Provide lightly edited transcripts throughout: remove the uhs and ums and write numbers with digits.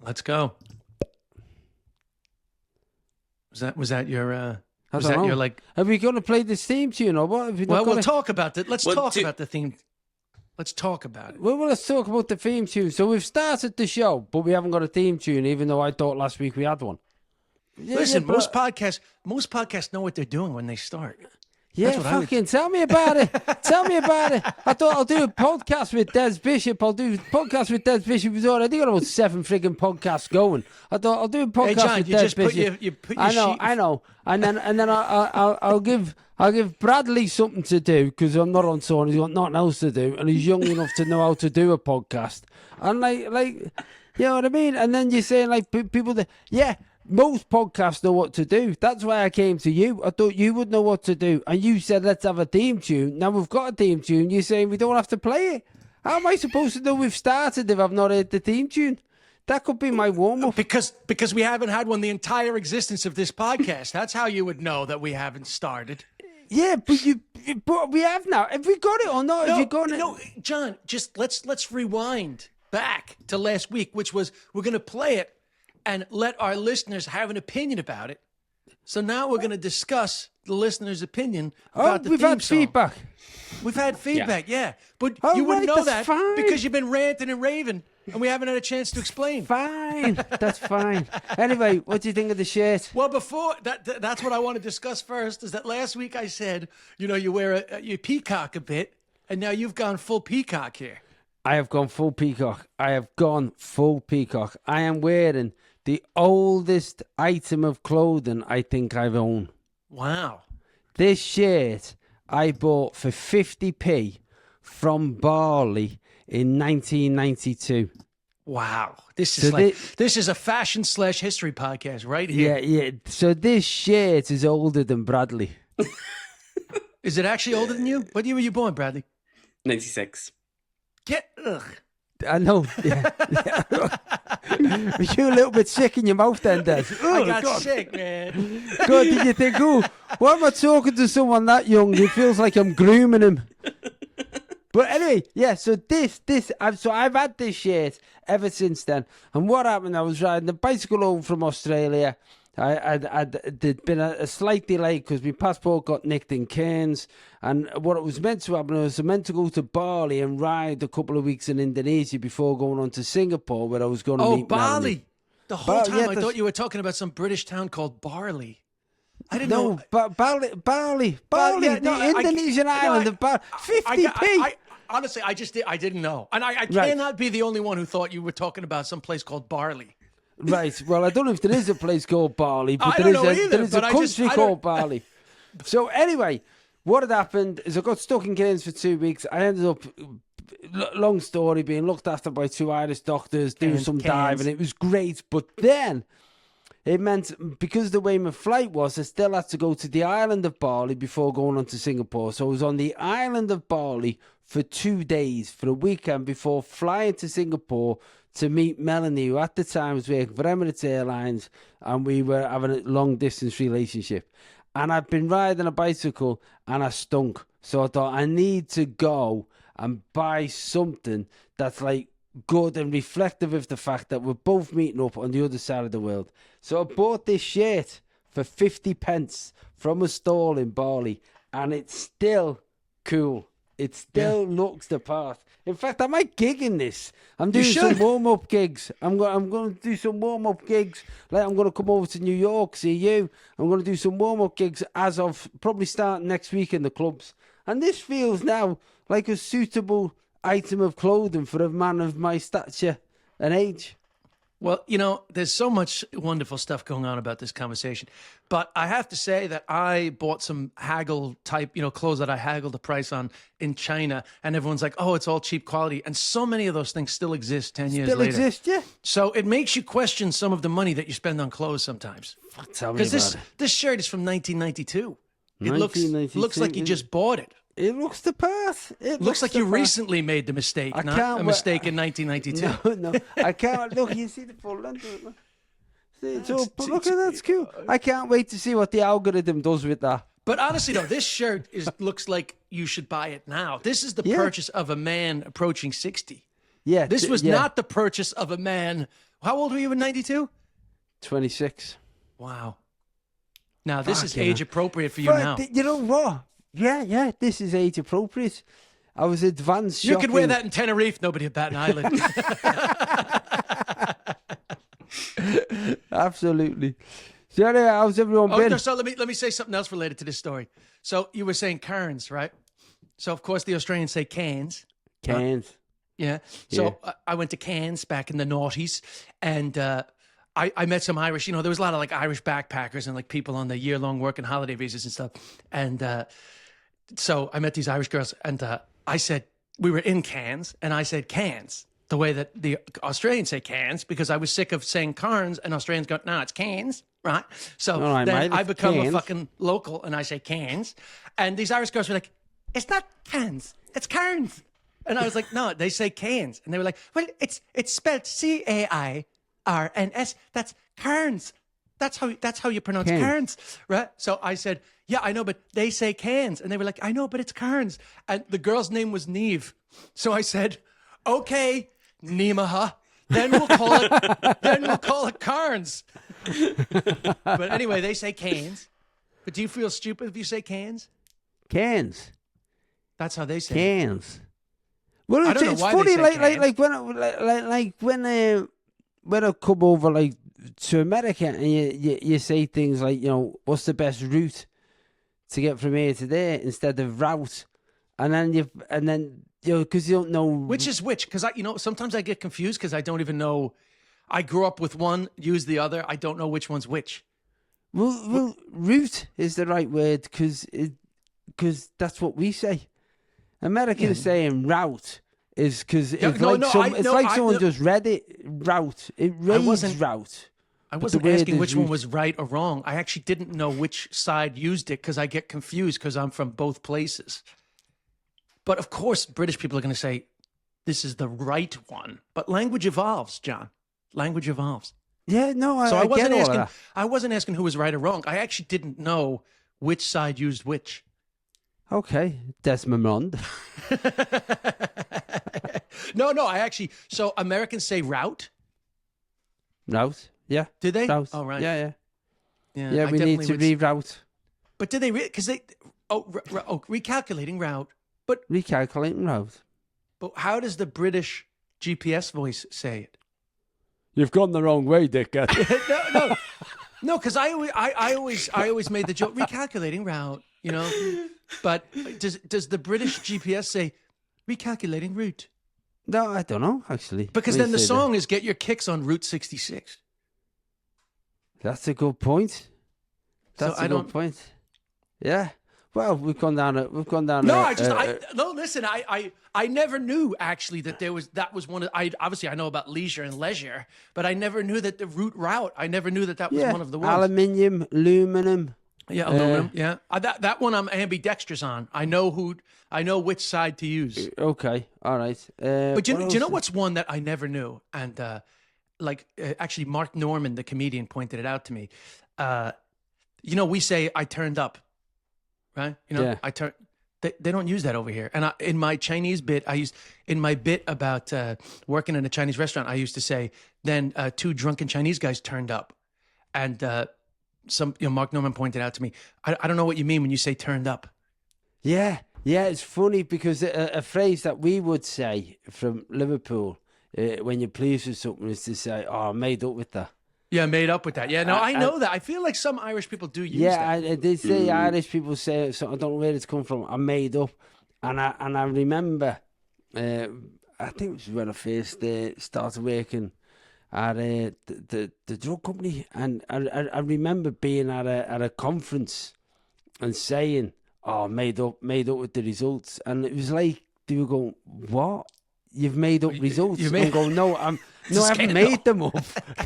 Let's go. Was that your was that your like? Are we going to play this theme tune or what? We'll talk about that. Let's talk about the theme. Let's talk about it. Well, let's talk about the theme tune. So we've started the show, but we haven't got a theme tune, even though I thought last week we had one. Listen, most podcasts know what they're doing when they start. Yeah, fucking tell me about it. Tell me about it. I thought I'll do a podcast with Des Bishop. I'll do a podcast with Des Bishop. We've already got about 7 frigging podcasts going. I thought I'll do a podcast John, with Des Bishop. You put your I know. And then I'll give Bradley something to do because I'm not on tour and he's got nothing else to do and he's young enough to know how to do a podcast. And like you know what I mean? And then you're saying like people that most podcasts know what to do. That's why I came to you. I thought you would know what to do. And you said, let's have a theme tune. Now we've got a theme tune. You're saying we don't have to play it. How am I supposed to know we've started if I've not heard the theme tune? That could be my warm-up. Because we haven't had one the entire existence of this podcast. That's how you would know that we haven't started. Yeah, but we have now. Have we got it or not? Have you got it? No, John, just let's rewind back to last week, which was we're going to play it and let our listeners have an opinion about it. So now we're going to discuss the listener's opinion about the theme song. We've had feedback. We've had feedback, yeah. But you wouldn't know that because you've been ranting and raving, and we haven't had a chance to explain. Fine. That's fine. Anyway, what do you think of the shirt? Well, before that's what I want to discuss first, is that last week I said, you wear you peacock a bit, and now you've gone full peacock here. I have gone full peacock. I am wearing the oldest item of clothing I think I've owned. Wow. This shirt I bought for 50p from Barley in 1992. Wow. This is a fashion / history podcast right here. Yeah. So this shirt is older than Bradley. Is it actually older than you? What year were you born, Bradley? 96. I know. Yeah. Were you a little bit sick in your mouth then, Des? I got sick, man. God, did you think, why am I talking to someone that young? It feels like I'm grooming him. But anyway, yeah, so I've had this shirt ever since then. And what happened, I was riding the bicycle home from Australia. There'd been a slight delay because my passport got nicked in Cairns, and what it was meant to happen was I meant to go to Bali and ride a couple of weeks in Indonesia before going on to Singapore, where I was going to meet Bali. Melanie. The whole time I thought you were talking about some British town called Barley. I didn't know. Bali, the Indonesian island of Bali. 50p. Honestly, I didn't know, and I cannot be the only one who thought you were talking about some place called Barley. Right. Well, I don't know if there is a place called Barley, but there is a country called Barley. So anyway, what had happened is I got stuck in Cairns for 2 weeks. I ended up, long story, being looked after by 2 Irish doctors, doing some diving. It was great. But then it meant, because of the way my flight was, I still had to go to the island of Bali before going on to Singapore. So I was on the island of Bali for 2 days, for a weekend, before flying to Singapore to meet Melanie, who at the time was working for Emirates Airlines, and we were having a long-distance relationship. And I'd been riding a bicycle, and I stunk. So I thought, I need to go and buy something that's like good and reflective of the fact that we're both meeting up on the other side of the world. So I bought this shirt for 50 pence from a stall in Bali, and it's still cool. It still looks the part. In fact, I might gig in this. I'm doing some warm-up gigs. I'm going to do some warm-up gigs. Like, I'm going to come over to New York, see you. I'm going to do some warm-up gigs as of probably starting next week in the clubs. And this feels now like a suitable item of clothing for a man of my stature and age. Well, there's so much wonderful stuff going on about this conversation. But I have to say that I bought some haggle type, clothes that I haggled the price on in China. And everyone's like, oh, it's all cheap quality. And so many of those things still exist 10 years later. Still exist, yeah. So it makes you question some of the money that you spend on clothes sometimes. Tell me about it. This shirt is from 1992. It 1992, looks like you just bought it. It looks the part. It looks like you recently made the mistake, not a mistake in 1992. No, I can't. Look, you see the full length of it. But look, that's cool. I can't wait to see what the algorithm does with that. But honestly, though, this shirt looks like you should buy it now. This is the purchase of a man approaching 60. Yeah. This was not the purchase of a man. How old were you in 92? 26. Wow. Now, this is age appropriate for you now. You know what? Yeah, this is age appropriate. I was advanced shopping. You could wear that in Tenerife, nobody would bat an eyelid. Absolutely. So anyway, how's everyone been? No, so let me say something else related to this story. So you were saying Cairns, right? So of course the Australians say cans. Cans. Yeah. So I went to Cairns back in the noughties, and I met some Irish. You know, there was a lot of like Irish backpackers and like people on the year-long work and holiday visas and stuff. And so I met these Irish girls, and I said we were in Cairns, and I said cans the way that the Australians say cans, because I was sick of saying Cairns, and Australians go, no, it's cans, right? So then I become a fucking local, and I say cans, and these Irish girls were like, it's not cans, it's Cairns. And I was like, no, they say cans. And they were like, well, it's spelled Cairns. That's Cairns. That's how you pronounce Cairns, right? So I said, yeah, I know, but they say cans. And they were like, I know, but it's Cairns. And the girl's name was Neve. So I said, okay, Nimaha. Then we'll call it Cairns. But anyway, they say cans. But do you feel stupid if you say cans? Cans. That's how they say cans. Well, it's funny, like when I come over like to America, and you say things like, you know, what's the best route to get from here to there instead of route, and then you know, because you don't know which is which. Because sometimes I get confused because I don't even know. I grew up with one, use the other. I don't know which one's which. Well, route is the right word because that's what we say. Americans saying route is because it's like someone just read it. Route. It reads route. I wasn't asking which one was right or wrong. I actually didn't know which side used it because I get confused because I'm from both places. But of course, British people are going to say this is the right one. But language evolves, John. Language evolves. Yeah, no, I wasn't asking. I wasn't asking who was right or wrong. I actually didn't know which side used which. Okay, Desmond. No, so Americans say route? Route, yeah. Did they? Route. Oh, right. Yeah, we need to reroute. But did they, because recalculating route. But recalculating route. But how does the British GPS voice say it? You've gone the wrong way, dickhead. No, because I always made the joke, recalculating route, you know. But does the British GPS say recalculating route? No, I don't know, actually. Because then the song is Get Your Kicks on Route 66. That's a good point. That's a good point. Yeah. Well, we've gone down. Listen. I never knew actually that that was one of. Obviously I know about leisure and leisure, but I never knew that the route. I never knew that was one of the words. Aluminium, aluminum. Yeah, aluminum. Yeah, that one I'm ambidextrous on. I know which side to use. Okay, all right. But do you know what's one that I never knew? And actually, Mark Norman, the comedian, pointed it out to me. We say I turned up. Right? I turn. They don't use that over here. And in my Chinese bit, in my bit about working in a Chinese restaurant, I used to say, then two drunken Chinese guys turned up. And Mark Norman pointed out to me, I don't know what you mean when you say turned up. Yeah, it's funny because a phrase that we would say from Liverpool when you're pleased with something is to say, oh, I made up with that. Yeah, made up with that. Yeah, no, I know that. I feel like some Irish people do use that. Yeah, they say Irish people say it, so I don't know where it's come from. I made up. And I remember, I think it was when I first started working at the drug company. And I remember being at a conference and saying, oh, made up with the results. And it was like, they were going, what? You've made up results. I'm going, no, I haven't made them up.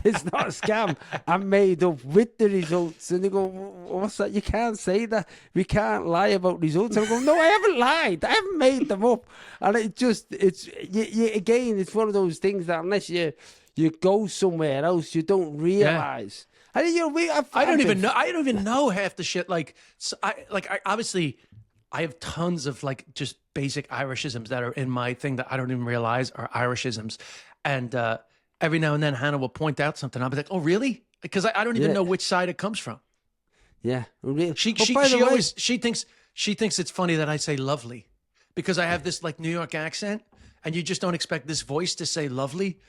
It's not a scam. I made up with the results. And they go, what's that? You can't say that. We can't lie about results. I'm going, no, I haven't lied. I haven't made them up. And again, it's one of those things that unless you go somewhere else, you don't realise. Yeah. I don't even know half the shit. I obviously I have tons of like just basic Irishisms that are in my thing that I don't even realize are Irishisms. And every now and then Hannah will point out something. I'll be like, oh, really? Because I don't even know which side it comes from. Yeah. Really. She thinks it's funny that I say lovely because I have this like New York accent and you just don't expect this voice to say lovely.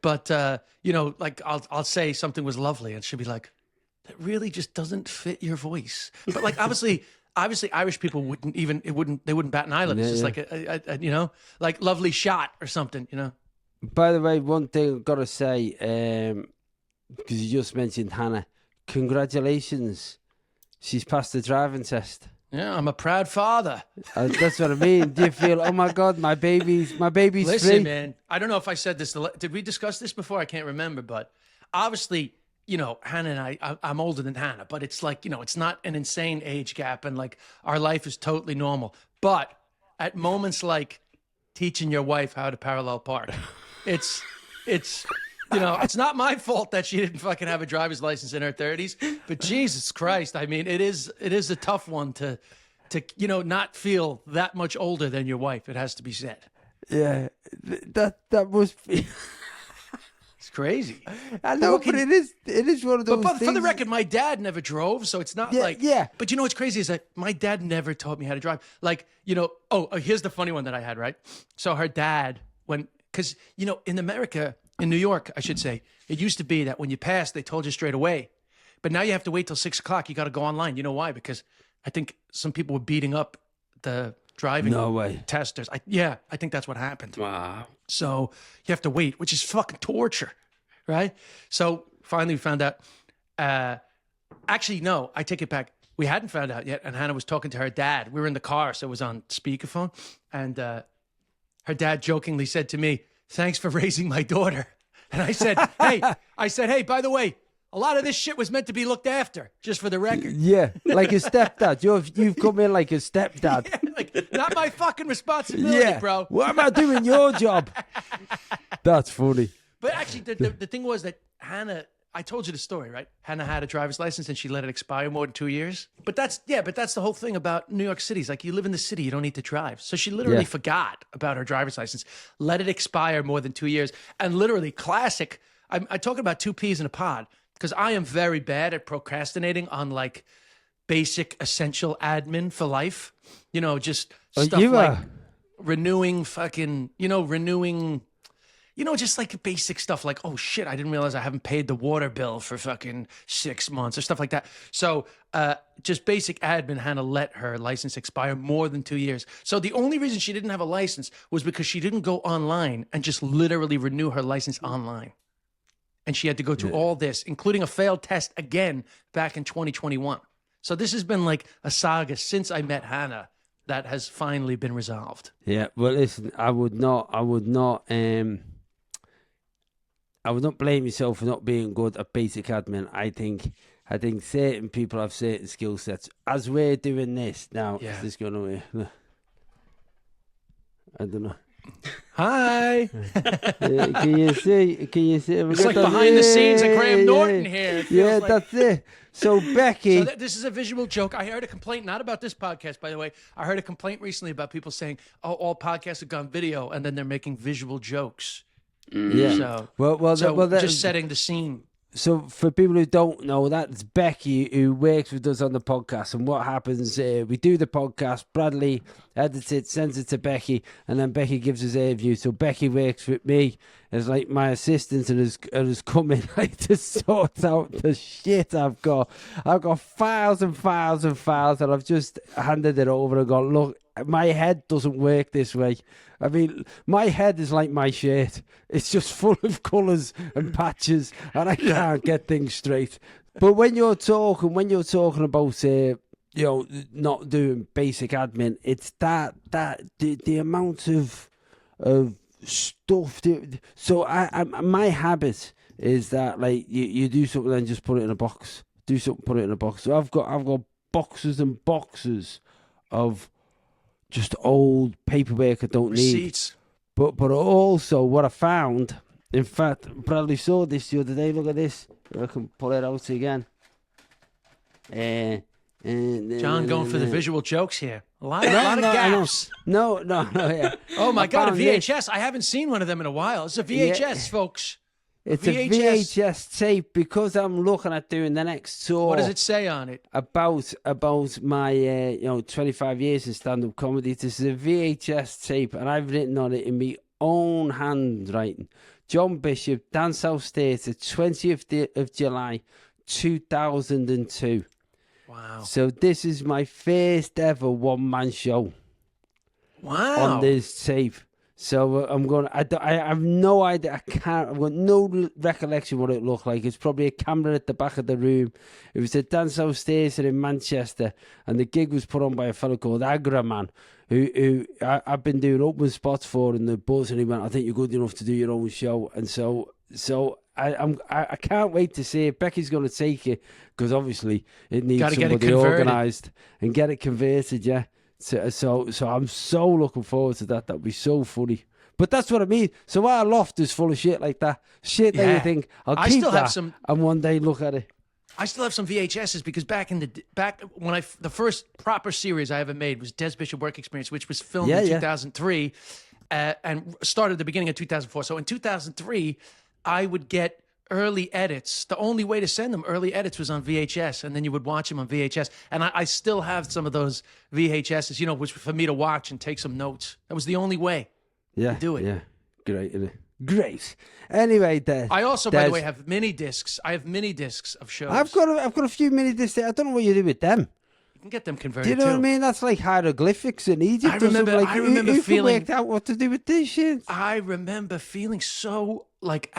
But, like I'll say something was lovely and she'll be like, that really just doesn't fit your voice. But like, obviously Irish people they wouldn't bat an eyelid. It's just like a like lovely shot or something, By the way, one thing I've got to say, because you just mentioned Hannah, congratulations. She's passed the driving test. Yeah, I'm a proud father. That's what I mean. Do you feel, oh my God, my baby's Listen, free? man, I don't know if I said this. Did we discuss this before? I can't remember, but obviously, Hannah and I'm older than Hannah, but it's like, it's not an insane age gap and like our life is totally normal. But at moments like teaching your wife how to parallel park, it's it's not my fault that she didn't fucking have a driver's license in her 30s, but Jesus Christ, I mean, it is a tough one to not feel that much older than your wife. It has to be said. Yeah, that must be. It's crazy. I know, but it is one of those but things. for the record, my dad never drove, so it's not like. Yeah. But what's crazy is that my dad never taught me how to drive. Like, here's the funny one that I had, right? So her dad, because in America, in New York, I should say, it used to be that when you passed, they told you straight away. But now you have to wait till 6 o'clock. You got to go online. You know why? Because I think some people were beating up the driving testers. I think that's what happened. Wow. So you have to wait, which is fucking torture, right? So finally we found out. Actually, no, I take it back. We hadn't found out yet, and Hannah was talking to her dad. We were in the car, so it was on speakerphone. And her dad jokingly said to me, "Thanks for raising my daughter." And I said, hey, by the way, a lot of this shit was meant to be looked after, just for the record. Yeah, like a stepdad. You've come in like a stepdad. Yeah, like, not my fucking responsibility, bro. What am I doing your job? That's funny. But actually, the thing was that Hannah, I told you the story, right? Hannah had a driver's license and she let it expire more than 2 years. But that's the whole thing about New York City. It's like you live in the city, you don't need to drive. So she literally forgot about her driver's license, let it expire more than 2 years, and literally classic. I talk about two peas in a pod because I am very bad at procrastinating on like basic essential admin for life. Just stuff like renewing just like basic stuff like, oh shit, I didn't realize I haven't paid the water bill for fucking 6 months or stuff like that. So just basic admin, Hannah let her license expire more than 2 years. So the only reason she didn't have a license was because she didn't go online and just literally renew her license online. And she had to go through all this, including a failed test again back in 2021. So this has been like a saga since I met Hannah that has finally been resolved. Yeah, well, listen, I would not blame yourself for not being good at basic admin. I think certain people have certain skill sets. As we're doing this now, is this going away? I don't know. Hi. Can you see? It's like behind the scenes of Graham Norton here. Yeah, that's it. So Becky, this is a visual joke. I heard a complaint, not about this podcast, by the way. I heard a complaint recently about people saying, "Oh, all podcasts have gone video," and then they're making visual jokes. Yeah. So, well, just setting the scene. So for people who don't know, that's Becky who works with us on the podcast. And what happens, we do the podcast, Bradley edits it, sends it to Becky, and then Becky gives us a review. So Becky works with me as like my assistant and has come in like to sort out the shit I've got. I've got files and files and files, and I've just handed it over and gone, look, my head doesn't work this way. I mean, my head is like my shirt. It's just full of colours and patches, and I can't get things straight. But when you're talking about, not doing basic admin, it's that the amount of stuff. So my habit is that like you do something and just put it in a box. Do something, put it in a box. So I've got boxes and boxes of just old paperwork I don't Receipts. need. But also what I found, in fact, Bradley saw this the other day. Look at this. I can pull it out again. John going for the visual jokes here. A lot of gaps. No, yeah. Oh my God, a VHS. I haven't seen one of them in a while. It's a VHS, folks. It's a VHS tape because I'm looking at doing the next tour. What does it say on it? About my 25 years in stand-up comedy. This is a VHS tape, and I've written on it in my own handwriting. John Bishop, Down South States, the 20th of July, 2002. Wow. So this is my first ever one-man show. Wow. On this tape. So I have no idea. I've got no recollection what it looked like. It's probably a camera at the back of the room. It was at Dance House Theatre in Manchester, and the gig was put on by a fellow called Agra Man, who I've been doing open spots for in the buzz, and he went, I think you're good enough to do your own show. And so I can't wait to see it. Becky's going to take it, because obviously it needs somebody organised and get it converted, yeah. So I'm so looking forward to that. That'll be so funny. But that's what I mean. So our loft is full of shit like that. Shit that you think, I'll keep that and one day look at it. I still have some VHSs because back when the first proper series I ever made was Des Bishop Work Experience, which was filmed in 2003 and started at the beginning of 2004. So in 2003, I would get early edits. The only way to send them early edits was on VHS, and then you would watch them on VHS. And I still have some of those VHSs, which for me to watch and take some notes. That was the only way to do it. Yeah, great, isn't it? Great. Anyway, I also, by the way, have mini discs. I have mini discs of shows. I've got a few mini discs there. I don't know what you do with them. You can get them converted. Do you know what I mean? That's like hieroglyphics in Egypt. I remember who feeling. Worked out what to do with this shit. I remember feeling so like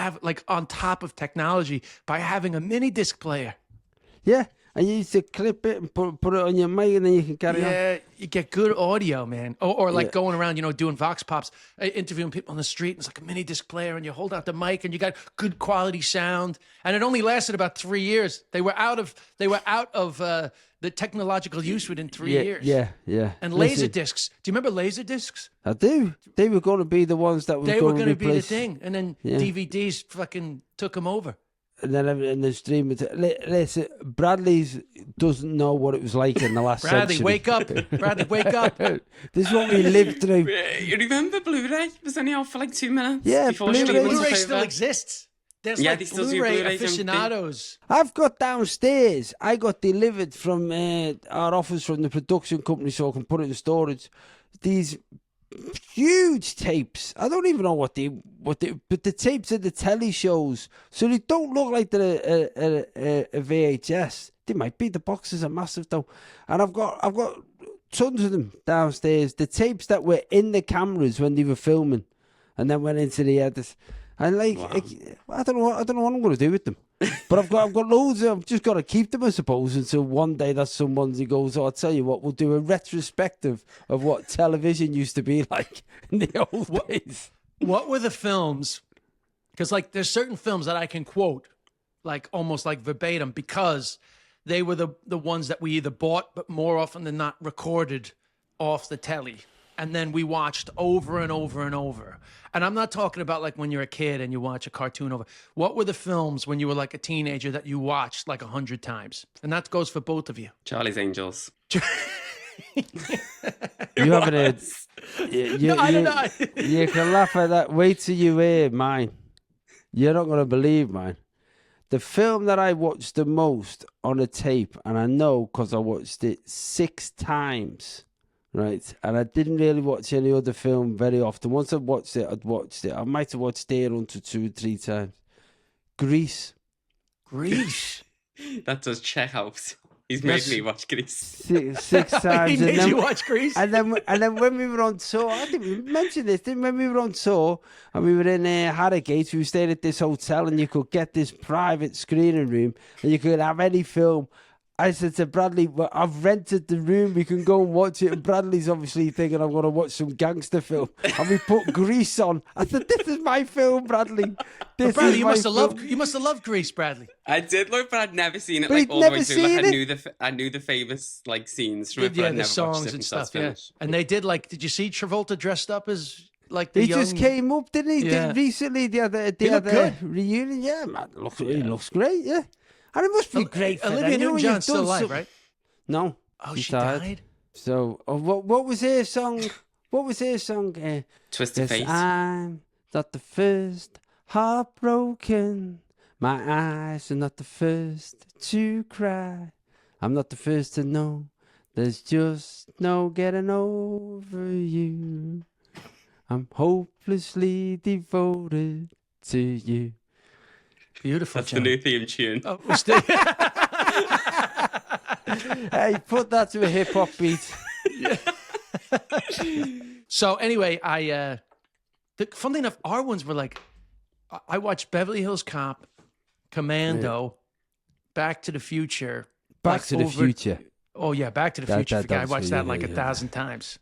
on top of technology by having a mini disc player. Yeah, and you used to clip it and put it on your mic, and then you can carry on. Yeah, you get good audio, man. Or like going around, doing Vox Pops, interviewing people on the street. And it's like a mini disc player, and you hold out the mic, and you got good quality sound. And it only lasted about 3 years. They were out of the technological use within 3 years. Yeah. And laser discs. Do you remember laser discs? I do. They were going to be the ones that were going to be the thing, and then DVDs fucking took them over. And then the stream. Listen, Bradley's doesn't know what it was like in the last Bradley, century. wake up. Bradley, wake up. This is what we lived through. You remember Blu-ray? It was only out for like 2 minutes. Yeah, Blu-ray still exists. There's like Blu-ray aficionados. I've got downstairs. I got delivered from our office from the production company, so I can put it in storage. These huge tapes. I don't even know what they, but the tapes of the telly shows. So they don't look like a VHS. They might be. The boxes are massive though, and I've got tons of them downstairs. The tapes that were in the cameras when they were filming, and then went into the edit. And I don't know what I'm going to do with them. But I've got loads of. I've just got to keep them, I suppose, until one day that someone goes, "Oh, I'll tell you what, we'll do a retrospective of what television used to be like in the old days." What were the films? Because there's certain films that I can quote, almost verbatim, because they were the ones that we either bought, but more often than not recorded off the telly. And then we watched over and over and over. And I'm not talking about when you're a kid and you watch a cartoon over. What were the films when you were a teenager that you watched 100 times? And that goes for both of you. Charlie's Angels. You haven't heard. You can laugh at that. Wait till you hear mine. You're not going to believe mine. The film that I watched the most on a tape, and I know because I watched it 6 times. Right, and I didn't really watch any other film very often. Once I'd watched it, I might have watched it until 2 or 3 times. Grease. That does check out. He's made me watch Grease 6 times. He made you watch Grease. And then when we were on tour, I didn't mention this. When we were on tour and we were in Harrogate, we were staying at this hotel, and you could get this private screening room, and you could have any film. I said to Bradley, well, I've rented the room, we can go and watch it. And Bradley's obviously thinking I'm going to watch some gangster film. And we put Grease on. I said, this is my film, Bradley. Bradley, you must have loved Grease, Bradley. I did look, but I'd never seen it but all the way through. I knew the famous scenes from it, but I'd never songs watched it and stuff. Yeah, and they did did you see Travolta dressed up as the he young... just came up, didn't he? Yeah. Recently, the other reunion. Yeah, man, he looks great. Yeah. And it must be great for Olivia them. Newton-John's still alive, right? No. Oh, she died? So, what was her song? What was her song? Twisted Fate. I'm not the first heartbroken. My eyes are not the first to cry. I'm not the first to know. There's just no getting over you. I'm hopelessly devoted to you. Beautiful. That's John. the new theme tune. Oh, we're still... Hey, put that to a hip hop beat. So anyway, funnily enough, our ones were like, I watched Beverly Hills Cop, Commando, Back to the Future. Back to the Future. Oh yeah, Back to the Future. I watched that like 1,000 times.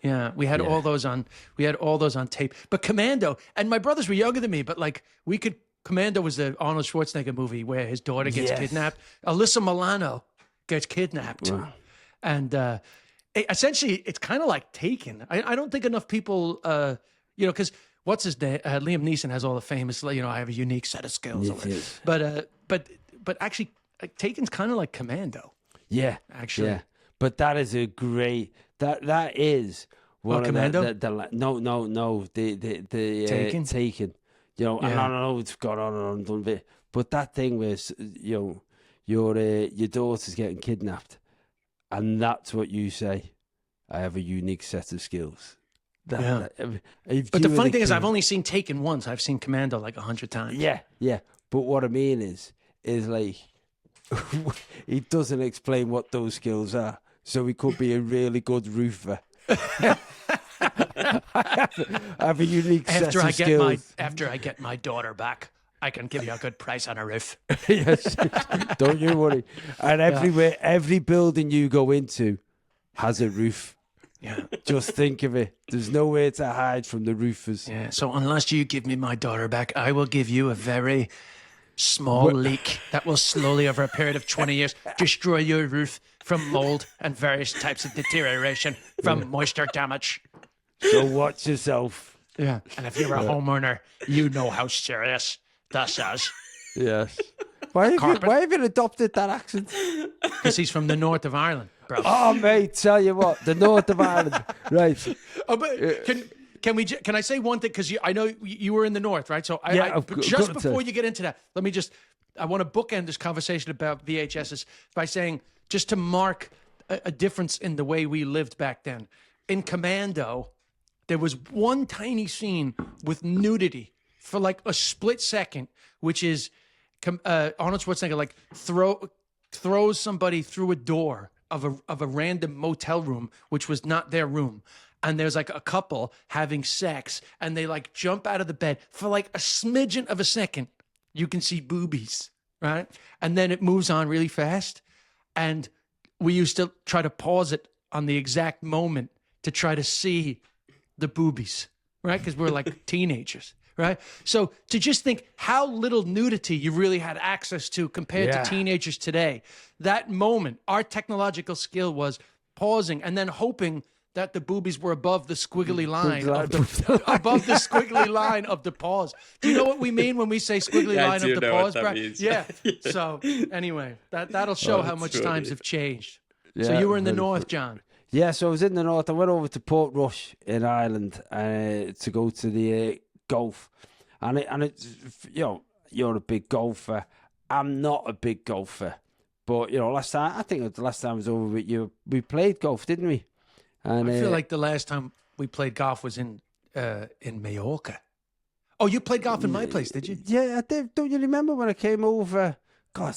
Yeah, we had all those on. We had all those on tape. But Commando, and my brothers were younger than me, but like Commando was the Arnold Schwarzenegger movie where his daughter gets kidnapped. Alyssa Milano gets kidnapped, and essentially it's kind of like Taken. I don't think enough people, because what's his name? Liam Neeson has all the famous, I have a unique set of skills. Yes. But actually, Taken's kind of like Commando. Yeah, actually. Yeah. But that is a great. That is one of Commando? The Taken. Taken. And I know it's gone on and on done bit, but that thing where your daughter's getting kidnapped, and that's what you say. I have a unique set of skills. But the funny thing is, I've only seen Taken once. I've seen Commando like 100 times. Yeah. But what I mean is like he doesn't explain what those skills are, so he could be a really good roofer. I have a unique set of skills. After I get my daughter back, I can give you a good price on a roof. Yes, don't you worry. And every building you go into has a roof. Yeah. Just think of it. There's nowhere to hide from the roofers. Yeah. So unless you give me my daughter back, I will give you a very small leak that will slowly, over a period of 20 years, destroy your roof from mold and various types of deterioration from moisture damage. So watch yourself. Yeah. And if you're a homeowner, you know how serious this is. Yes. Why have you adopted that accent? Because he's from the north of Ireland, bro. Oh, mate, tell you what, the north of Ireland, right? Oh, but can I say one thing? Because I know you were in the north, right? So just before you get into that, I want to bookend this conversation about VHSs by saying, just to mark a difference in the way we lived back then. In Commando, there was one tiny scene with nudity for like a split second, which is Arnold Schwarzenegger like throws somebody through a door of a random motel room, which was not their room. And there's like a couple having sex, and they like jump out of the bed for like a smidgen of a second. You can see boobies, right? And then it moves on really fast. And we used to try to pause it on the exact moment to try to see the boobies, right? Because we're like teenagers, right? So to just think how little nudity you really had access to compared to teenagers today. That moment, our technological skill was pausing and then hoping that the boobies were above the squiggly line above the squiggly line of the pause. Do you know what we mean when we say squiggly line of the pause, Brad? Yeah. So anyway, that'll show how much times have changed. Yeah, so you were in the north, John. Yeah, so I was in the north. I went over to Portrush in Ireland to go to the golf, and it's you're a big golfer. I'm not a big golfer, but last time I was over with you, we played golf, didn't we? And I feel like the last time we played golf was in Mallorca. Oh, you played golf in my place, did you? Yeah, I did. Don't you remember when I came over? God,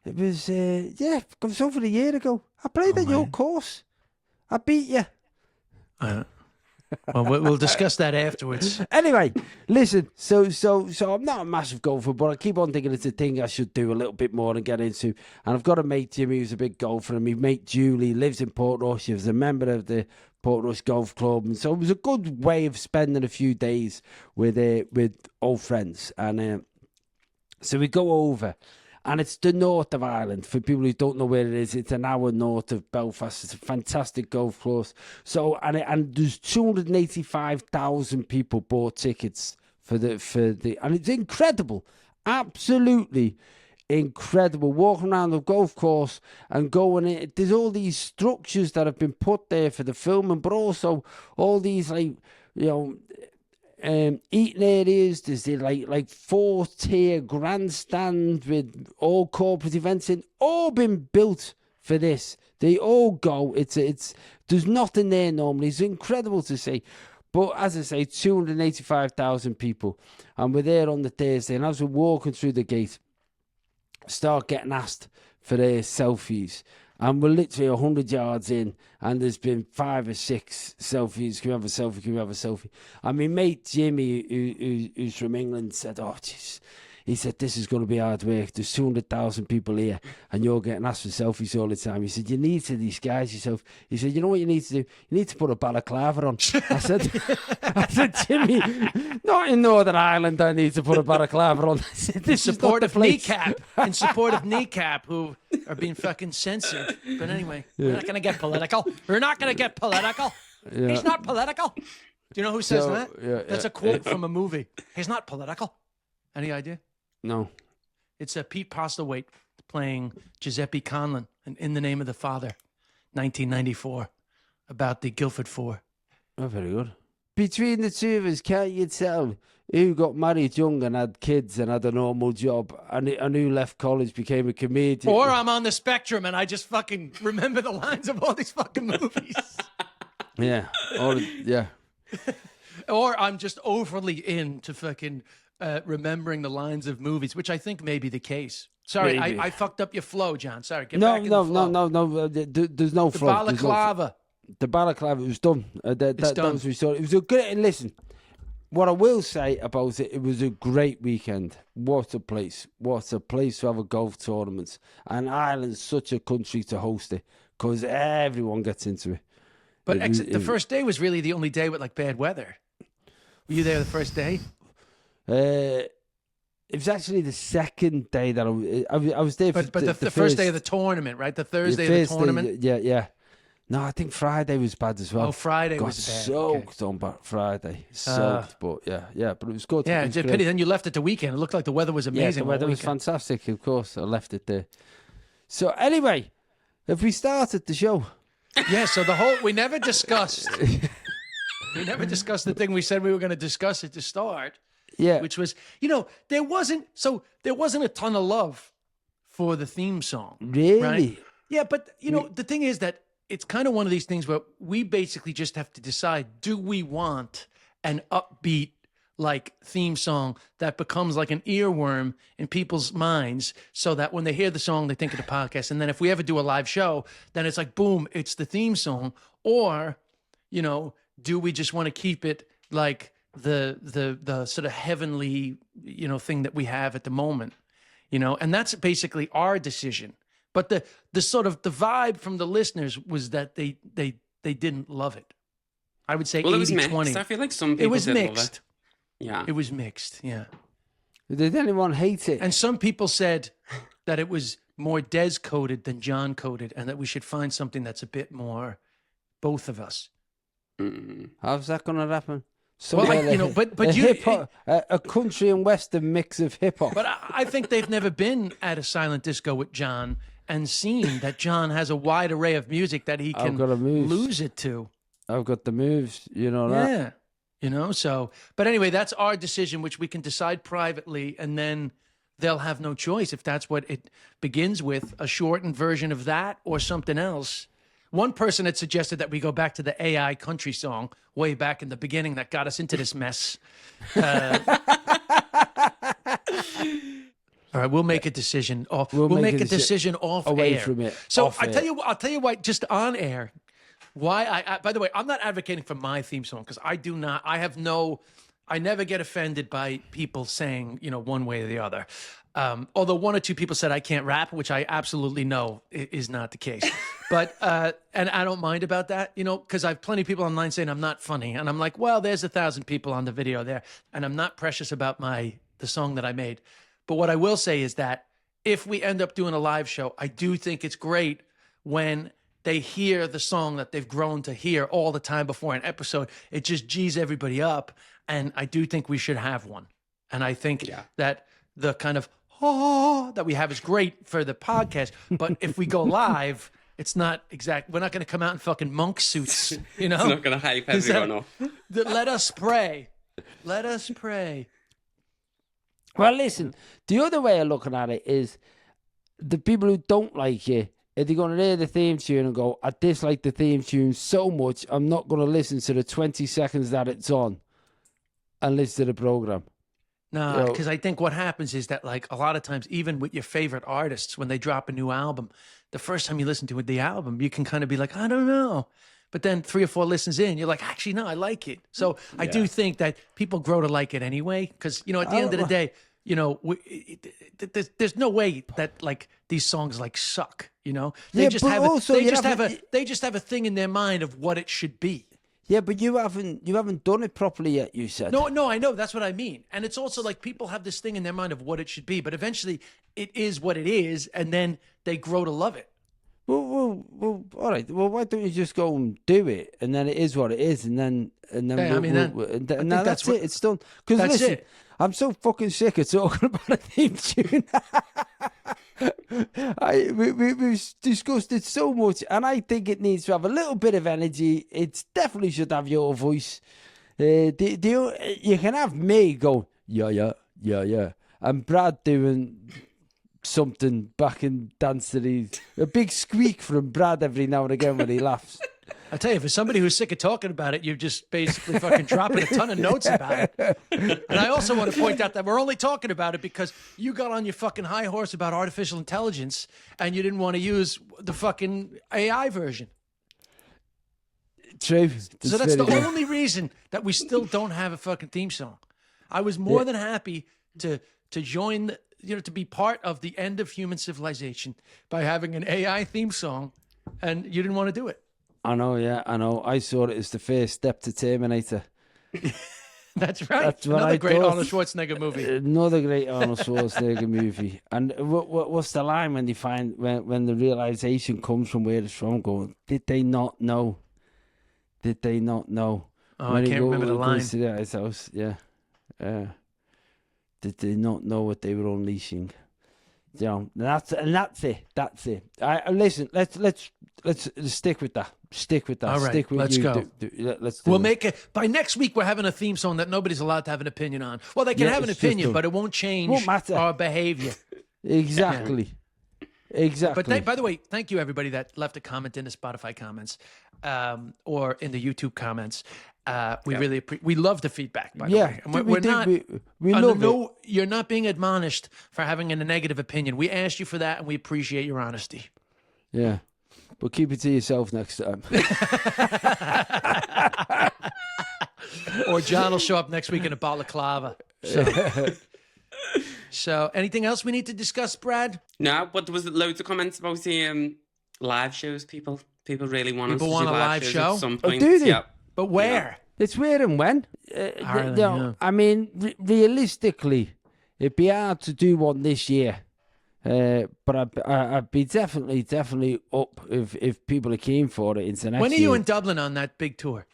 it was it was over a year ago. I played at your course. I beat you. Well, we'll discuss that afterwards. Anyway, listen. So I'm not a massive golfer, but I keep on thinking it's a thing I should do a little bit more and get into. And I've got a mate, Jimmy, who's a big golfer, and my mate Julie lives in Portrush. She was a member of the Portrush Golf Club, and so it was a good way of spending a few days with old friends. And so we go over. And it's the north of Ireland. For people who don't know where it is, it's an hour north of Belfast. It's a fantastic golf course. So and there's 285,000 people bought tickets for the and it's incredible, absolutely incredible. Walking around the golf course and going in, there's all these structures that have been put there for the filming, but also all these eating areas. There's the like 4-tier grandstand with all corporate events in, all been built for this. They all go. There's nothing there normally. It's incredible to see. But as I say, 285,000 people, and we're there on the Thursday. And as we're walking through the gate, start getting asked for their selfies. And we're literally 100 yards in, and there's been 5 or 6 selfies. Can we have a selfie? Can we have a selfie? And my mate Jimmy, who's from England, said, "Oh, jeez." He said, "This is going to be hard work. There's 200,000 people here, and you're getting asked for selfies all the time." He said, "You need to disguise yourself." He said, "You know what you need to do? You need to put a balaclava on." I said, "Jimmy, not in Northern Ireland. I need to put a balaclava on." I said, "This in support of Kneecap, in support of Kneecap, who are being fucking censored." But anyway, we're not going to get political. We're not going to get political. Yeah. He's not political. Do you know who says that? Yeah, that's a quote from a movie. He's not political. Any idea? No. It's Pete Postlewaite playing Giuseppe Conlon in The Name of the Father, 1994, about the Guildford Four. Oh, very good. Between the two of us, can't you tell who got married young and had kids and had a normal job, and who left college, became a comedian? Or I'm on the spectrum and I just fucking remember the lines of all these fucking movies. Yeah. Yeah. Or I'm just overly into fucking... remembering the lines of movies, which I think may be the case. Sorry, I fucked up your flow, John. Sorry. Get back in the flow. No. There's no flow. The balaclava. The balaclava was done. That was restored. It was a great. Listen, what I will say about it, it was a great weekend. What a place! What a place to have a golf tournament. And Ireland's such a country to host it because everyone gets into it. But the first day was really the only day with like bad weather. Were you there the first day? It was actually the second day that I was there. But the first day of the tournament, right? The Thursday of the tournament. Yeah. No, I think Friday was bad as well. Oh, Friday Got was bad. Soaked on Friday. Soaked, but yeah, but it was good. Yeah, it's a pity. Then you left it the weekend. It looked like the weather was amazing. Yeah, the weather was fantastic. Of course, I left it there. So anyway, have we started the show? Yeah. So we never discussed. We never discussed the thing we said we were going to discuss at the start. Yeah. Which was, there wasn't a ton of love for the theme song. Really? Right? Yeah, but, the thing is that it's kind of one of these things where we basically just have to decide, do we want an upbeat, like, theme song that becomes like an earworm in people's minds so that when they hear the song, they think of the podcast. And then if we ever do a live show, then it's like, boom, it's the theme song. Or, do we just want to keep it like the sort of heavenly thing that we have at the moment, and that's basically our decision. But the sort of the vibe from the listeners was that they didn't love it. I would say 80-20. It was mixed. I feel like some people did love it. Yeah, it was mixed. Yeah. Did anyone hate it? And some people said that it was more Des coded than John coded, and that we should find something that's a bit more both of us. How's that going to happen? A country and western mix of hip hop. But I think they've never been at a silent disco with John and seen that John has a wide array of music that he can lose it to. I've got the moves, that. Yeah, so. But anyway, that's our decision, which we can decide privately, and then they'll have no choice if that's what it begins with, a shortened version of that or something else. One person had suggested that we go back to the AI country song way back in the beginning that got us into this mess. All right, we'll make a decision off. We'll make a decision off away air. From it. So I'll tell you why. Just on air, why I. By the way, I'm not advocating for my theme song because I do not. I never get offended by people saying one way or the other. Although one or two people said I can't rap, which I absolutely know is not the case. But, and I don't mind about that, because I have plenty of people online saying I'm not funny. And I'm like, well, there's 1,000 people on the video there. And I'm not precious about the song that I made. But what I will say is that if we end up doing a live show, I do think it's great when they hear the song that they've grown to hear all the time before an episode. It just G's everybody up. And I do think we should have one. And I think that the kind of that we have is great for the podcast. But if we go live, it's not exact. We're not going to come out in fucking monk suits, you know? It's not going to hype everyone up. Let us pray. Let us pray. Well, listen, the other way of looking at it is the people who don't like it, if they're going to hear the theme tune and go, I dislike the theme tune so much, I'm not going to listen to the 20 seconds that it's on and listen to the program. No, because I think what happens is that, like, a lot of times, even with your favorite artists, when they drop a new album, the first time you listen to the album, you can kind of be like, I don't know. But then 3 or 4 listens in, you're like, actually, no, I like it. So I do think that people grow to like it anyway. Because, you know, at the end of the day, you know, there's no way that, like, these songs, like, suck, you know? They just have a thing in their mind of what it should be. Yeah, but you haven't done it properly yet, you said. No, I know. That's what I mean. And it's also like people have this thing in their mind of what it should be, but eventually it is what it is, and then they grow to love it. Well, all right. Well, why don't you just go and do it, and then it is what it is, and then that's it. It's done. Because listen, I'm so fucking sick of talking about a theme tune. We've discussed it so much, and I think it needs to have a little bit of energy. It definitely should have your voice. You can have me go, yeah, and Brad doing something back and dance to these. A big squeak from Brad every now and again when he laughs. I tell you, for somebody who's sick of talking about it, you're just basically fucking dropping a ton of notes about it. And I also want to point out that we're only talking about it because you got on your fucking high horse about artificial intelligence and you didn't want to use the fucking AI version. True. So that's the only reason that we still don't have a fucking theme song. I was more than happy to join, to be part of the end of human civilization by having an AI theme song, and you didn't want to do it. I know, yeah, I know. I saw it as the first step to Terminator. That's right. That's another great Arnold Schwarzenegger movie. Another great Arnold Schwarzenegger movie. And what's the line when they find when the realization comes from where it's from? Going, did they not know? Did they not know? Oh, when I can't remember the line. To the ice house, yeah. Did they not know what they were unleashing? You know, that's it. That's it. Listen. Let's stick with that. Stick with that. All right, stick with let's you. go. Let's do we'll it. make it by next week. We're having a theme song that nobody's allowed to have an opinion on. Well, they can have an opinion, but it won't change our behavior. Exactly. Yeah. Exactly. But by the way, thank you everybody that left a comment in the Spotify comments or in the YouTube comments. We really we love the feedback. By the way, and we love it. You're not being admonished for having a negative opinion. We asked you for that, and we appreciate your honesty. Yeah, but keep it to yourself next time. Or John will show up next week in a balaclava. So, anything else we need to discuss, Brad? No, but there was loads of comments about the live shows. People really want us to do a live shows show at some point. Do they? Yeah. But where? It's where and when. I mean, realistically, it'd be hard to do one this year. But I'd be definitely up if people are keen for it into next year. When are you in Dublin on that big tour?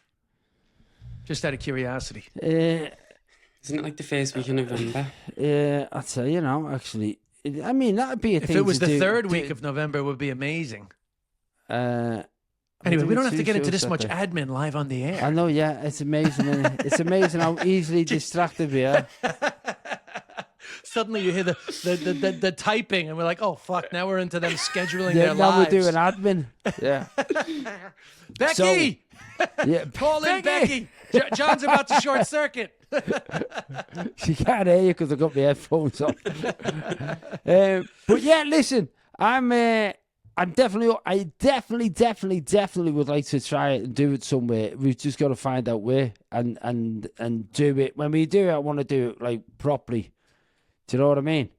Just out of curiosity. Isn't it like the first week in November? I'd say, actually. I mean, that'd be a thing. If it was the third week of November, it would be amazing. Anyway, we don't have to get into this much admin live on the air. I know, yeah. It's amazing. It's amazing how easily distracted we are. Suddenly you hear the typing, and we're like, oh, fuck, now we're into them scheduling their lives. Now we're doing admin. Yeah. Becky! Yeah, call in Becky! John's about to short circuit. She can't hear you because I've got my headphones on. But yeah, listen, I definitely would like to try it and do it somewhere. We've just got to find out where and do it. When we do it, I want to do it like properly. Do you know what I mean?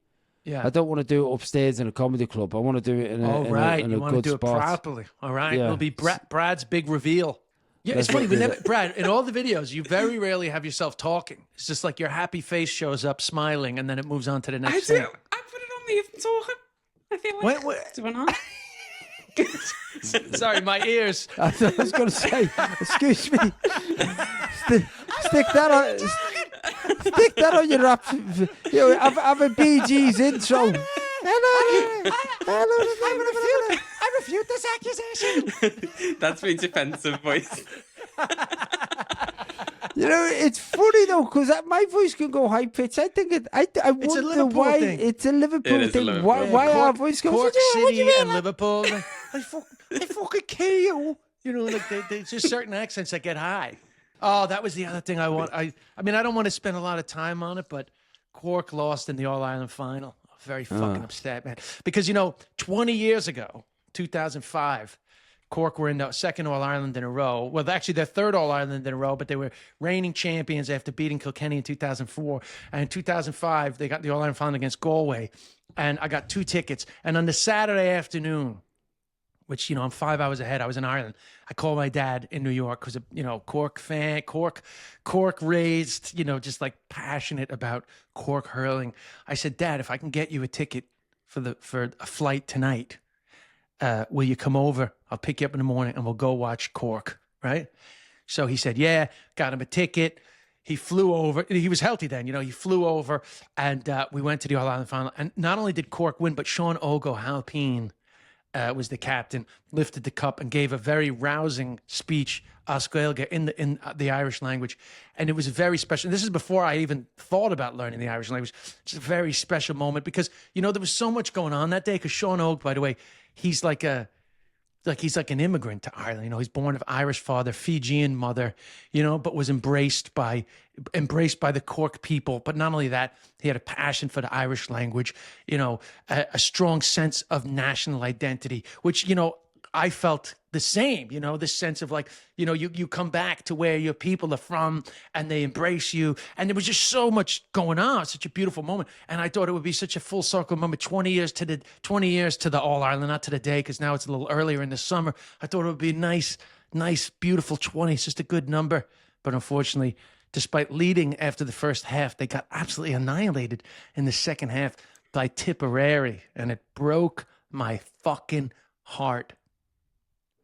Yeah. I don't want to do it upstairs in a comedy club. I want to do it in a you want to do spot. it properly. All right. Yeah. It'll be Brad's big reveal. Yeah, it's funny. Brad, in all the videos, you very rarely have yourself talking. It's just like your happy face shows up smiling, and then it moves on to the next thing. I put it on me even talking. I feel like what's going on? Sorry, my ears. I was going to say, excuse me. Stick that on. Stick that on your rap. Have a Bee Gees intro. Hello. I refute this accusation. That's my defensive voice. It's funny though, because my voice can go high pitch. I think I wonder why thing. it's a Liverpool thing. Why our voice goes? Cork City and Liverpool. I fucking kill you. Like there's just certain accents that get high. Oh, that was the other thing I want. I mean, I don't want to spend a lot of time on it, but Cork lost in the All Ireland final. Very fucking upset, man. Because 20 years ago, 2005. Cork were in the second All Ireland in a row. Well, actually, their third All Ireland in a row, but they were reigning champions after beating Kilkenny in 2004. And in 2005, they got the All Ireland final against Galway. And I got 2 tickets. And on the Saturday afternoon, which, I'm 5 hours ahead, I was in Ireland. I called my dad in New York because, Cork fan, Cork raised, just like passionate about Cork hurling. I said, Dad, if I can get you a ticket for a flight tonight, will you come over? I'll pick you up in the morning and we'll go watch Cork, right? So he said, yeah, got him a ticket. He flew over. He was healthy then, he flew over and we went to the All Ireland final. And not only did Cork win, but Sean O'Halpine was the captain, lifted the cup and gave a very rousing speech, Oscailga, in the Irish language. And it was very special. And this is before I even thought about learning the Irish language. It's a very special moment because, there was so much going on that day. Because Sean O'G, by the way, he's like an immigrant to Ireland. He's born of Irish father, Fijian mother, but was embraced by the Cork people. But not only that, he had a passion for the Irish language, a strong sense of national identity, which, I felt the same, this sense of like, you come back to where your people are from and they embrace you. And there was just so much going on, such a beautiful moment. And I thought it would be such a full circle moment, 20 years to the All Ireland, not to the day, because now it's a little earlier in the summer. I thought it would be nice, beautiful 20. It's just a good number. But unfortunately, despite leading after the first half, they got absolutely annihilated in the second half by Tipperary. And it broke my fucking heart.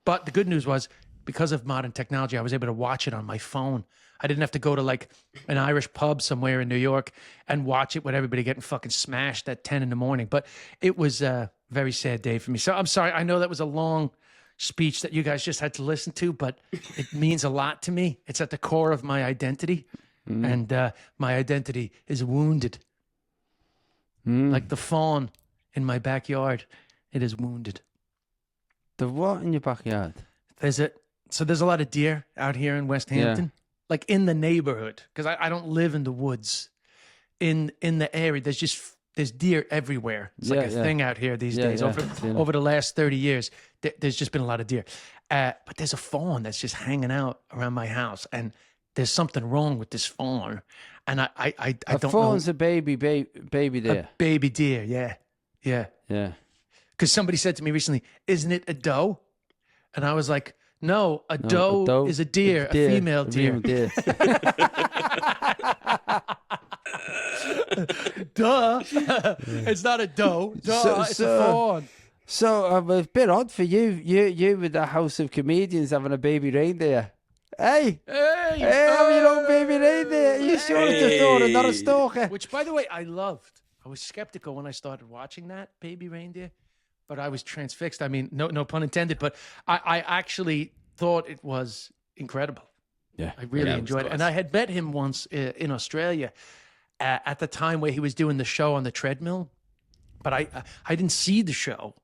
But the good news was, because of modern technology, I was able to watch it on my phone. I didn't have to go to like an Irish pub somewhere in New York and watch it with everybody getting fucking smashed at 10 in the morning. But it was a very sad day for me. So I'm sorry. I know that was a long speech that you guys just had to listen to, but it means a lot to me. It's at the core of my identity. And my identity is wounded. Like the fawn in my backyard, it is wounded. The what in your backyard? There's a lot of deer out here in West Hampton, like in the neighborhood, because I don't live in the woods. In the area, there's deer everywhere. It's like a thing out here these days. Over the last 30 years, there's just been a lot of deer. But there's a fawn that's just hanging out around my house, and there's something wrong with this fawn. And I don't know. A fawn's a baby deer. A baby deer, yeah. Because somebody said to me recently, isn't it a doe? And I was like, no, a doe is a deer, a female deer. Duh. It's not a doe. Duh, it's a fawn. So a bit odd for you. You with the House of Comedians having a baby reindeer. Hey, have your own baby reindeer. You sure it's a daughter, not a stalker? Which, by the way, I loved. I was skeptical when I started watching that baby reindeer. But I was transfixed. I mean, no pun intended. But I actually thought it was incredible. Yeah, I really enjoyed it. And I had met him once in Australia at the time where he was doing the show on the treadmill. But I didn't see the show.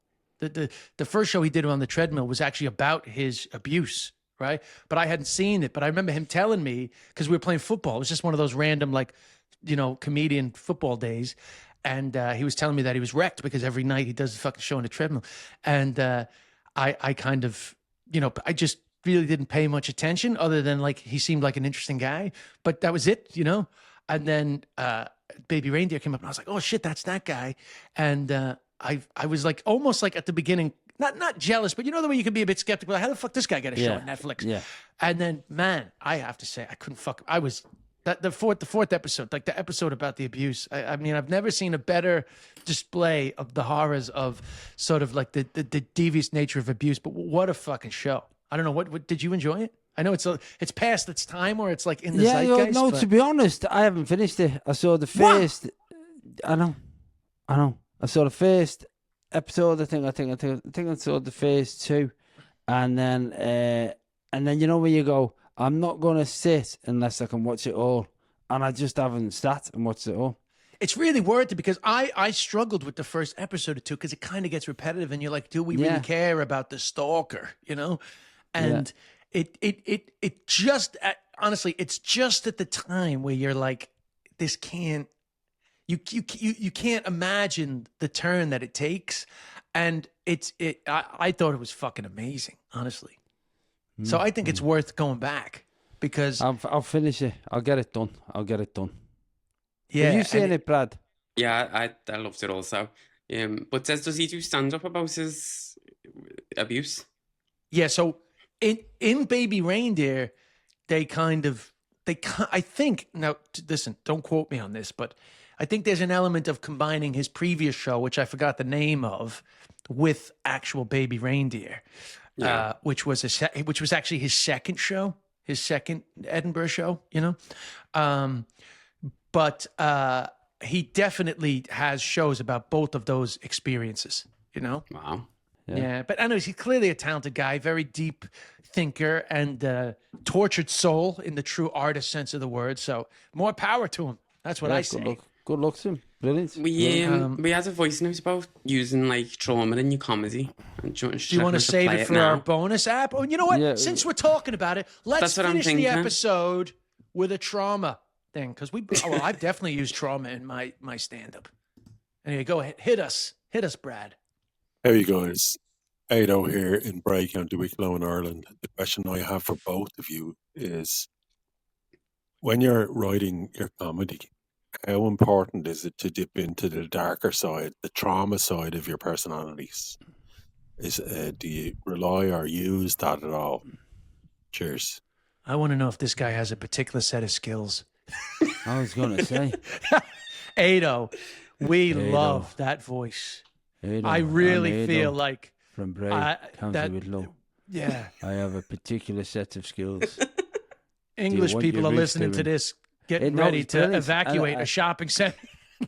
The first show he did on the treadmill was actually about his abuse, right? But I hadn't seen it. But I remember him telling me, because we were playing football. It was just one of those random, like, comedian football days. And he was telling me that he was wrecked because every night he does a fucking show on the treadmill. And I kind of, I just really didn't pay much attention other than like he seemed like an interesting guy. But that was it, And then Baby Reindeer came up and I was like, oh shit, that's that guy. And I was like almost like at the beginning, not jealous, but the way you can be a bit skeptical. How the fuck this guy get a show on Netflix? Yeah. And then, man, I have to say, I couldn't fuck. I was... The fourth episode, like the episode about the abuse. I mean, I've never seen a better display of the horrors of sort of like the devious nature of abuse. But what a fucking show! I don't know. What did you enjoy it? I know it's past its time, or it's like in the zeitgeist. No, to be honest, I haven't finished it. I saw the first. I know. I saw the first episode. I think I saw the first two, and then you know where you go, I'm not gonna sit unless I can watch it all, and I just haven't sat and watched it all. It's really worth it because I struggled with the first episode or two because it kind of gets repetitive, and you're like, do we really care about the stalker? You know, and it just honestly, it's just at the time where you're like, this can't. You can't imagine the turn that it takes, and I thought it was fucking amazing, honestly. So I think it's worth going back because I'll finish it. I'll get it done. Yeah, have you seen it, Brad? Yeah, I loved it also. But does he do stand up about his abuse? Yeah, so in Baby Reindeer, I think, now listen, don't quote me on this, but I think there's an element of combining his previous show, which I forgot the name of, with actual Baby Reindeer, which was actually his second show, his second Edinburgh show, you know. But he definitely has shows about both of those experiences, you know. Wow. Yeah, but anyways, he's clearly a talented guy, very deep thinker, and tortured soul in the true artist sense of the word. So more power to him. That's what I say. Good luck to him. Brilliant. We had a voice note about using like trauma in your comedy. Do you want to save it for our bonus app? Oh, you know what? Since we're talking about it, let's finish the episode with a trauma thing, because I've definitely used trauma in my stand-up. Anyway, go ahead, hit us, Brad. Hey you guys, Ado here in Bray, County Wicklow in Ireland. The question I have for both of you is, when you're writing your comedy, how important is it to dip into the darker side, the trauma side of your personalities? Do you rely or use that at all? Cheers. I want to know if this guy has a particular set of skills. I was going to say. Ado, we love that voice. Ado, I really feel like... From Bray, County Wicklow. Yeah. I have a particular set of skills. English people are listening to this, getting ready to evacuate a shopping center.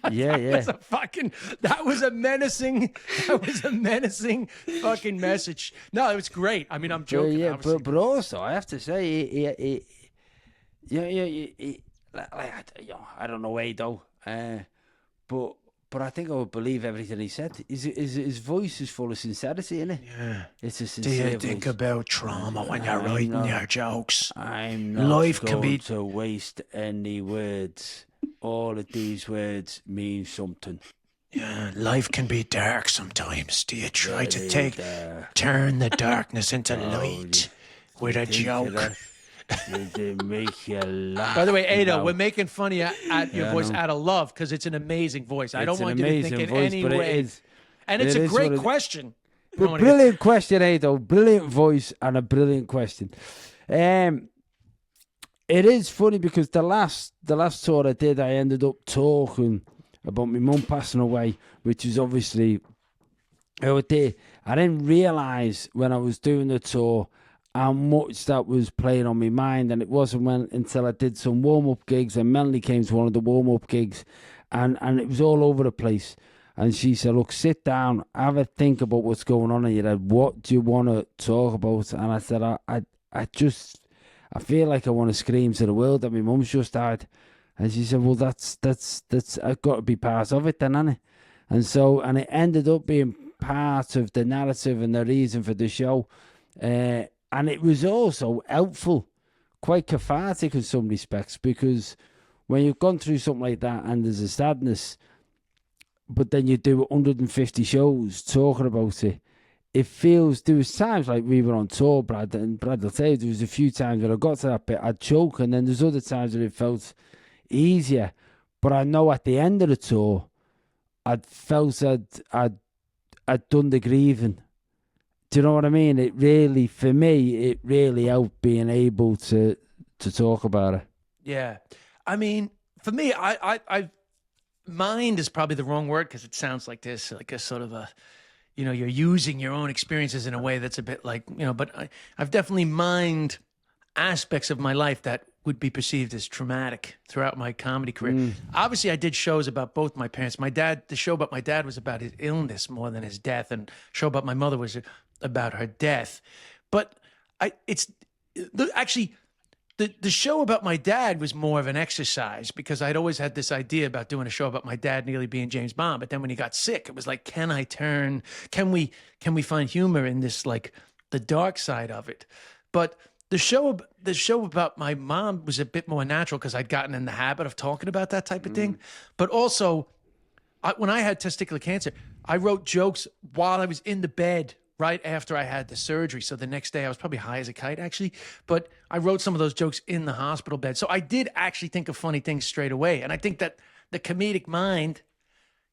That was a menacing fucking message. No, it was great. I mean, I'm joking. But also I have to say, I don't know Ado, but I think I would believe everything he said. His voice is full of sincerity, isn't it? Yeah. It's a sincere Do you think about trauma when you're writing your jokes? I'm not going to waste any words. All of these words mean something. Yeah, life can be dark sometimes. Do you try to turn the darkness into light with a joke? They make you laugh. By the way, Ado, we're making fun of you at your voice out of love because it's an amazing voice. I don't want you to think in any way. And it's a great question. Brilliant question, Ado. Brilliant voice and a brilliant question. It is funny because the last tour I did, I ended up talking about my mum passing away, which is obviously how it did. I didn't realise when I was doing the tour how much that was playing on my mind, and it wasn't until I did some warm-up gigs, and Melanie came to one of the warm-up gigs, and it was all over the place. And she said, look, sit down, have a think about what's going on in your head. What do you want to talk about? And I said, I feel like I want to scream to the world that my mum's just died. And she said, well, that's I've got to be part of it then, hasn't it? And it ended up being part of the narrative and the reason for the show. And it was also helpful, quite cathartic in some respects, because when you've gone through something like that and there's a sadness, but then you do 150 shows talking about it, it feels, there was times like we were on tour, Brad, and Brad will tell you, there was a few times when I got to that bit, I'd choke, and then there's other times where it felt easier. But I know at the end of the tour, I'd felt I'd done the grieving. Do you know what I mean? It really, for me, it really helped being able to talk about it. Yeah. I mean, for me, I mind is probably the wrong word because it sounds like this, like a sort of a, you know, you're using your own experiences in a way that's a bit like, you know, but I've definitely mined aspects of my life that would be perceived as traumatic throughout my comedy career. Obviously, I did shows about both my parents. The show about my dad was about his illness more than his death, and the show about my mother was about her death. But the show about my dad was more of an exercise because I'd always had this idea about doing a show about my dad nearly being James Bond. But then when he got sick, it was like, can we find humor in this, like the dark side of it? But the show about my mom was a bit more natural because I'd gotten in the habit of talking about that type of thing. But also, when I had testicular cancer, I wrote jokes while I was in the bed right after I had the surgery. So the next day I was probably high as a kite, actually. But I wrote some of those jokes in the hospital bed. So I did actually think of funny things straight away. And I think that the comedic mind,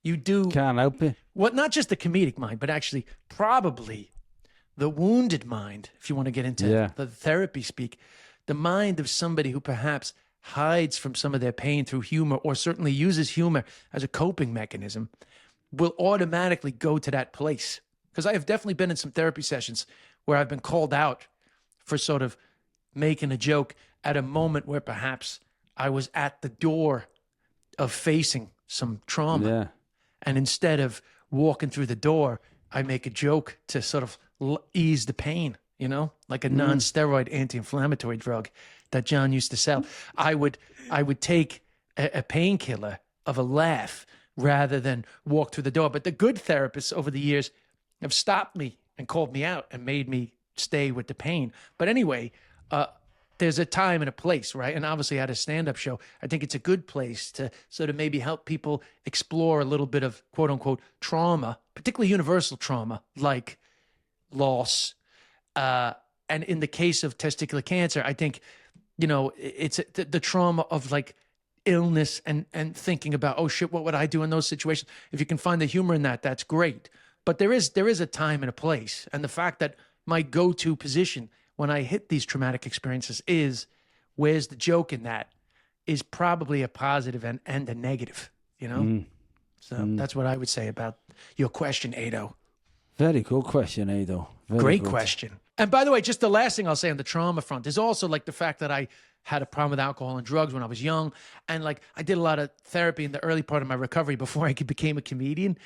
you do... Can't help it. Well, not just the comedic mind, but actually probably the wounded mind, if you want to get into the therapy speak, the mind of somebody who perhaps hides from some of their pain through humor, or certainly uses humor as a coping mechanism, will automatically go to that place. Because I have definitely been in some therapy sessions where I've been called out for sort of making a joke at a moment where perhaps I was at the door of facing some trauma. Yeah. And instead of walking through the door, I make a joke to sort of ease the pain, like a non-steroid anti-inflammatory drug that John used to sell. I would take a painkiller of a laugh rather than walk through the door. But the good therapists over the years have stopped me and called me out and made me stay with the pain. But anyway, there's a time and a place, right? And obviously at a stand-up show, I think it's a good place to sort of maybe help people explore a little bit of quote unquote trauma, particularly universal trauma, like loss. And in the case of testicular cancer, I think, it's the trauma of like illness and thinking about, oh shit, what would I do in those situations? If you can find the humor in that, that's great. But there is a time and a place. And the fact that my go-to position when I hit these traumatic experiences is, where's the joke in that, is probably a positive and a negative, So that's what I would say about your question, Ado. Very good question, Ado. Great question. And by the way, just the last thing I'll say on the trauma front is also like the fact that I had a problem with alcohol and drugs when I was young. And like I did a lot of therapy in the early part of my recovery before I became a comedian.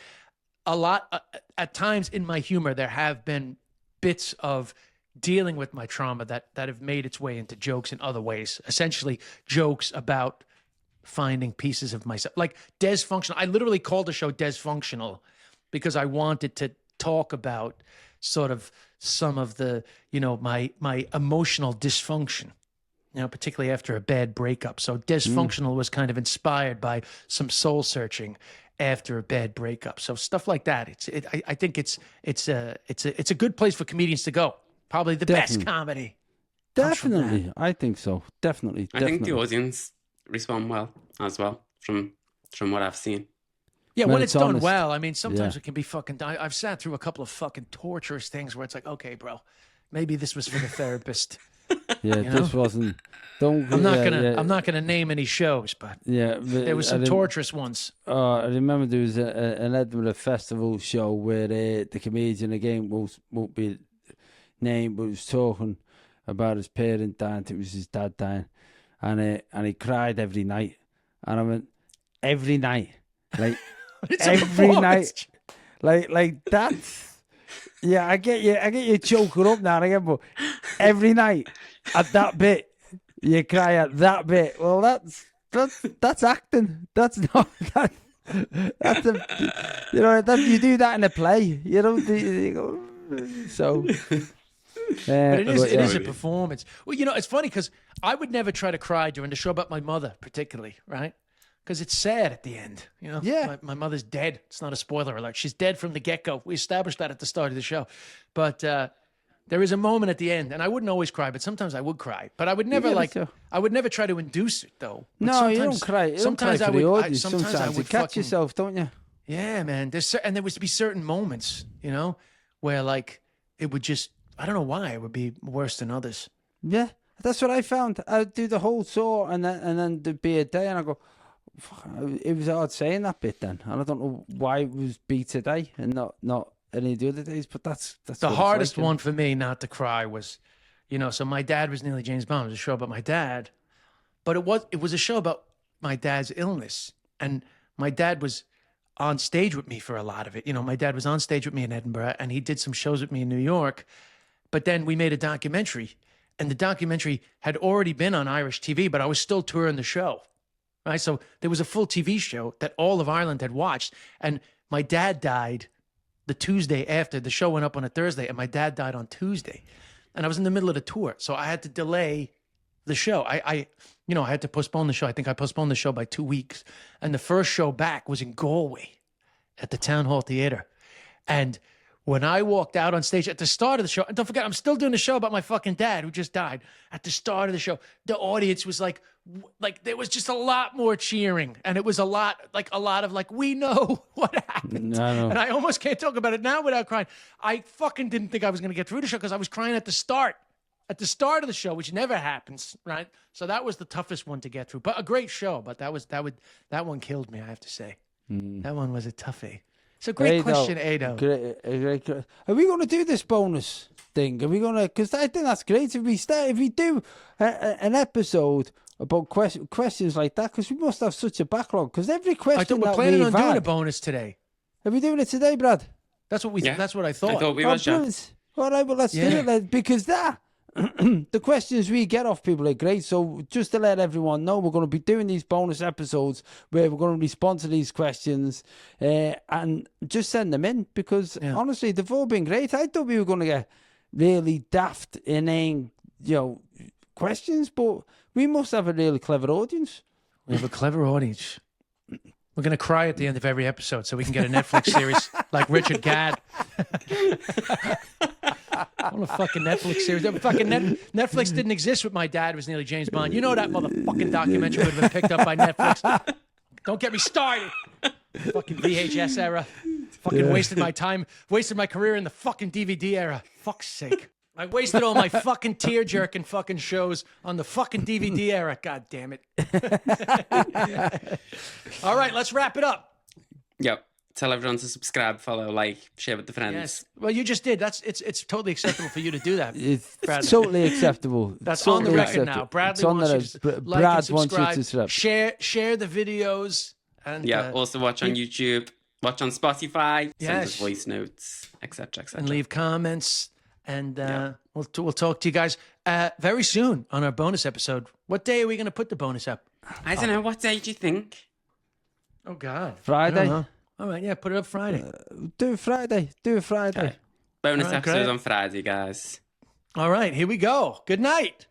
A lot, at times in my humor, there have been bits of dealing with my trauma that have made its way into jokes in other ways. Essentially, jokes about finding pieces of myself. Like Desfunctional. I literally called the show Desfunctional because I wanted to talk about sort of some of the, my emotional dysfunction, particularly after a bad breakup. So Desfunctional was kind of inspired by some soul searching after a bad breakup. So stuff like that. I think it's a good place for comedians to go. Probably the best comedy. Definitely. I think so. Definitely. I think the audience respond well as well from what I've seen. Yeah, when it's done well. I mean, sometimes it can be fucking... I've sat through a couple of fucking torturous things where it's like, okay, bro, maybe this was for the therapist. This wasn't... I'm not gonna name any shows, but there was some torturous ones. I remember there was an Edinburgh Festival show where the comedian, again, won't be named, but was talking about his parent dying. It was his dad dying, and he cried every night. And I went, every night, like every night, like that's. Yeah, I get you choking up now and again, but every night at that bit, you cry at that bit. Well, that's acting. That's not that. That's you do that in a play. You don't do. So. But it is a performance. Well, it's funny because I would never try to cry during the show about my mother, particularly, right? Because it's sad at the end. Yeah. My mother's dead. It's not a spoiler alert. She's dead from the get-go. We established that at the start of the show. But there is a moment at the end, and I wouldn't always cry, but sometimes I would cry. But I would never I would never try to induce it, though. But no, you don't cry. You sometimes don't cry for the audience. Sometimes I would catch yourself, don't you? Yeah, man. There was to be certain moments, where like it would just, I don't know why it would be worse than others. Yeah, that's what I found. I'd do the whole tour, and then there'd be a day, and I go, it was hard saying that bit then, and I don't know why it was be today and not any of the other days. But that's the hardest one for me not to cry was You know, so my dad was nearly James Bond. It was a show about my dad, but it was a show about my dad's illness. And my dad was on stage with me for a lot of it. You know, my dad was on stage with me in Edinburgh, and he did some shows with me in New York. But then we made a documentary, and the documentary had already been on Irish TV, but I was still touring the show. Right? So there was a full TV show that all of Ireland had watched. And my dad died the Tuesday after. The show went up on a Thursday, and my dad died on Tuesday. And I was in the middle of the tour, so I had to delay the show. I had to postpone the show. I think I postponed the show by 2 weeks. And the first show back was in Galway at the Town Hall Theatre. And when I walked out on stage at the start of the show, and don't forget, I'm still doing the show about my fucking dad who just died. At the start of the show, the audience was like there was just a lot more cheering. And it was a lot of we know what happened. No. And I almost can't talk about it now without crying. I fucking didn't think I was going to get through the show because I was crying at the start of the show, which never happens, right? So that was the toughest one to get through. But a great show, but that one killed me, I have to say. That one was a toughie. It's a great question, Ado. Great. Are we going to do this bonus thing? Are we going to? Because I think that's great. If we do an episode about questions like that, because we must have such a backlog. Because every question I thought we're planning on doing a bonus today. Are we doing it today, Brad? That's what that's what I thought. I thought we was. All right, well, let's do it then, because the questions we get off people are great. So just to let everyone know, we're going to be doing these bonus episodes where we're going to respond to these questions and just send them in, because honestly, they've all been great. I thought we were going to get really daft, inane, questions, but we must have a really clever audience. We have a clever audience. We're going to cry at the end of every episode so we can get a Netflix series like Richard Gadd. I want a fucking Netflix series. Netflix didn't exist when my dad was nearly James Bond. You know that motherfucking documentary would have been picked up by Netflix. Don't get me started. Fucking VHS era. Fucking wasted my time, wasted my career in the fucking DVD era. Fuck's sake. I wasted all my fucking tear-jerking fucking shows on the fucking DVD era. God damn it. All right, let's wrap it up. Yep. Tell everyone to subscribe, follow, like, share with the friends. Yes. Well, you just did. It's totally acceptable for you to do that. It's Bradley. totally acceptable. That's totally on the record acceptable. now. Bradley wants you to like Brad and subscribe. wants you to subscribe. Share the videos. And, also watch on YouTube, watch on Spotify, send us Yes. voice notes, etc., etc. and leave comments. And we'll talk to you guys very soon on our bonus episode. What day are we going to put the bonus up? I don't know. What day do you think? Oh, God. Friday. I don't know. All right, yeah, put it up Friday. Do it Friday. Bonus All right, episode great. on Friday, guys. All right, here we go. Good night.